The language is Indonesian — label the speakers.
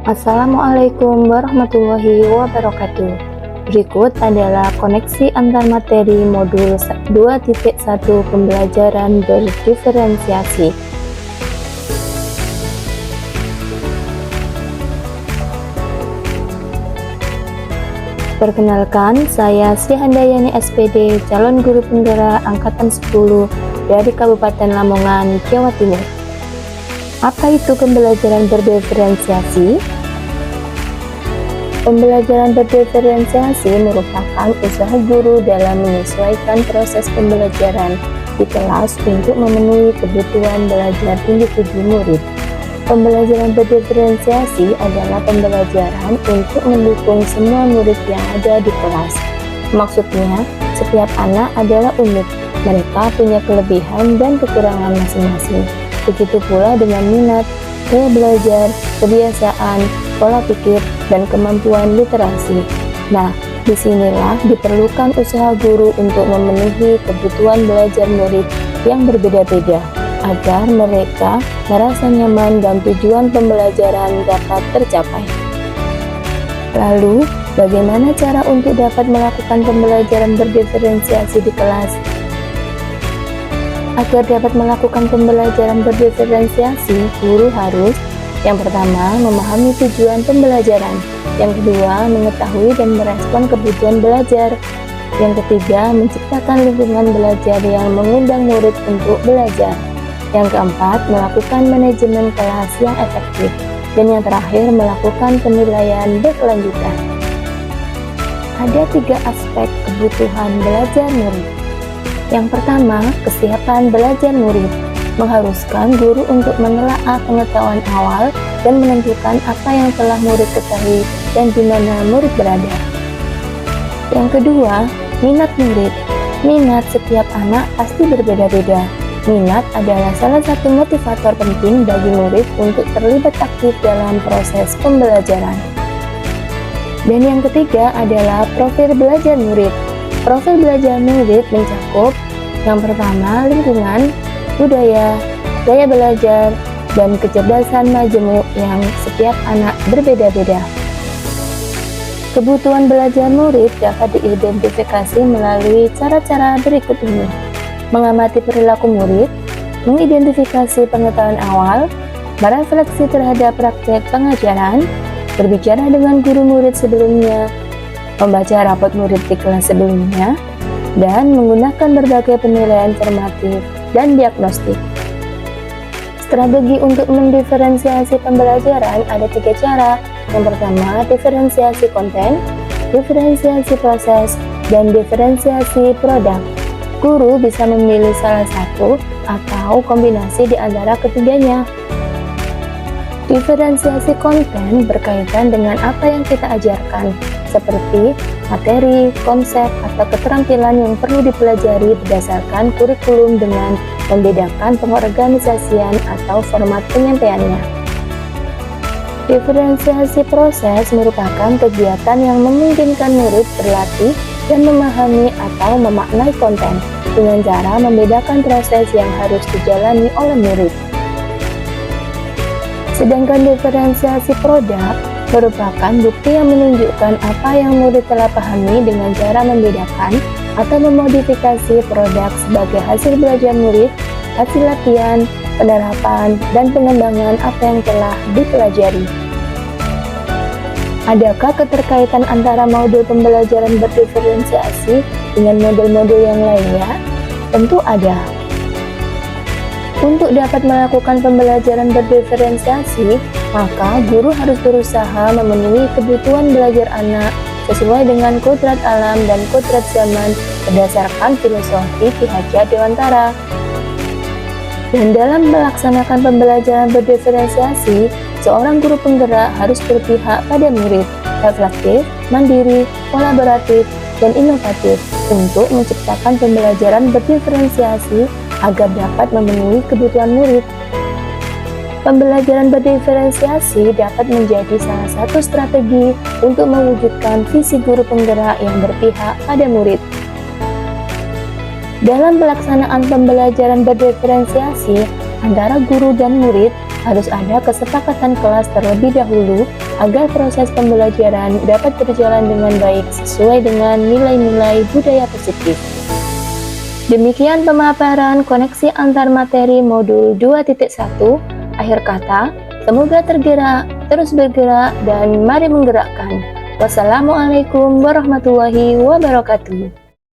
Speaker 1: Assalamualaikum warahmatullahi wabarakatuh. Berikut adalah koneksi antar materi modul 2.1 pembelajaran berdiferensiasi. Perkenalkan, saya Sri Handayani SPD, calon guru penggerak angkatan 10 dari Kabupaten Lamongan, Jawa Timur. Apa itu pembelajaran berdiferensiasi? Pembelajaran berdiferensiasi merupakan usaha guru dalam menyesuaikan proses pembelajaran di kelas untuk memenuhi kebutuhan belajar individu murid. Pembelajaran berdiferensiasi adalah pembelajaran untuk mendukung semua murid yang ada di kelas. Maksudnya, setiap anak adalah unik, mereka punya kelebihan dan kekurangan masing-masing. Begitu pula dengan minat, gaya belajar, kebiasaan, pola pikir, dan kemampuan literasi. Nah, disinilah diperlukan usaha guru untuk memenuhi kebutuhan belajar murid yang berbeda-beda, agar mereka merasa nyaman dan tujuan pembelajaran dapat tercapai. Lalu, bagaimana cara untuk dapat melakukan pembelajaran berdiferensiasi di kelas? Agar dapat melakukan pembelajaran berdiferensiasi, guru harus yang pertama, memahami tujuan pembelajaran. Yang kedua, mengetahui dan merespon kebutuhan belajar. Yang ketiga, menciptakan lingkungan belajar yang mengundang murid untuk belajar. Yang keempat, melakukan manajemen kelas yang efektif. Dan yang terakhir, melakukan penilaian berkelanjutan. Ada 3 aspek kebutuhan belajar murid. Yang pertama, kesiapan belajar murid, mengharuskan guru untuk menelaah pengetahuan awal dan menentukan apa yang telah murid ketahui dan di mana murid berada. Yang kedua, minat murid. Minat setiap anak pasti berbeda-beda. Minat adalah salah satu motivator penting bagi murid untuk terlibat aktif dalam proses pembelajaran. Dan yang ketiga adalah profil belajar murid. Profil belajar murid mencakup yang pertama, lingkungan, budaya, gaya belajar, dan kecerdasan majemuk yang setiap anak berbeda-beda. Kebutuhan belajar murid dapat diidentifikasi melalui cara-cara berikut ini: mengamati perilaku murid, mengidentifikasi pengetahuan awal, merefleksi terhadap praktek pengajaran, berbicara dengan guru murid sebelumnya, membaca rapot murid di kelas sebelumnya, dan menggunakan berbagai penilaian formatif dan diagnostik. Strategi untuk mendiferensiasi pembelajaran ada 3 cara. Yang pertama, diferensiasi konten, diferensiasi proses, dan diferensiasi produk. Guru bisa memilih salah satu atau kombinasi di antara ketiganya. Diferensiasi konten berkaitan dengan apa yang kita ajarkan, seperti materi, konsep, atau keterampilan yang perlu dipelajari berdasarkan kurikulum dengan membedakan pengorganisasian atau format penyampaiannya. Diferensiasi proses merupakan kegiatan yang memungkinkan murid berlatih dan memahami atau memaknai konten dengan cara membedakan proses yang harus dijalani oleh murid. Sedangkan diferensiasi produk merupakan bukti yang menunjukkan apa yang murid telah pahami dengan cara membedakan atau memodifikasi produk sebagai hasil belajar murid, hasil latihan, penerapan, dan pengembangan apa yang telah dipelajari. Adakah keterkaitan antara modul pembelajaran berdiferensiasi dengan modul-modul yang lainnya? Tentu ada. Untuk dapat melakukan pembelajaran berdiferensiasi, maka guru harus berusaha memenuhi kebutuhan belajar anak sesuai dengan kodrat alam dan kodrat zaman berdasarkan filosofi Ki Hajar Dewantara. Dan dalam melaksanakan pembelajaran berdiferensiasi, seorang guru penggerak harus berpihak pada murid, reflektif, mandiri, kolaboratif, dan inovatif untuk menciptakan pembelajaran berdiferensiasi agar dapat memenuhi kebutuhan murid. Pembelajaran berdiferensiasi dapat menjadi salah satu strategi untuk mewujudkan visi guru penggerak yang berpihak pada murid. Dalam pelaksanaan pembelajaran berdiferensiasi, Antara guru dan murid harus ada kesepakatan kelas terlebih dahulu agar proses pembelajaran dapat berjalan dengan baik sesuai dengan nilai-nilai budaya positif. Demikian pemaparan koneksi antar materi modul 2.1 akhir kata. Semoga tergerak, terus bergerak, dan mari menggerakkan. Wassalamualaikum warahmatullahi wabarakatuh.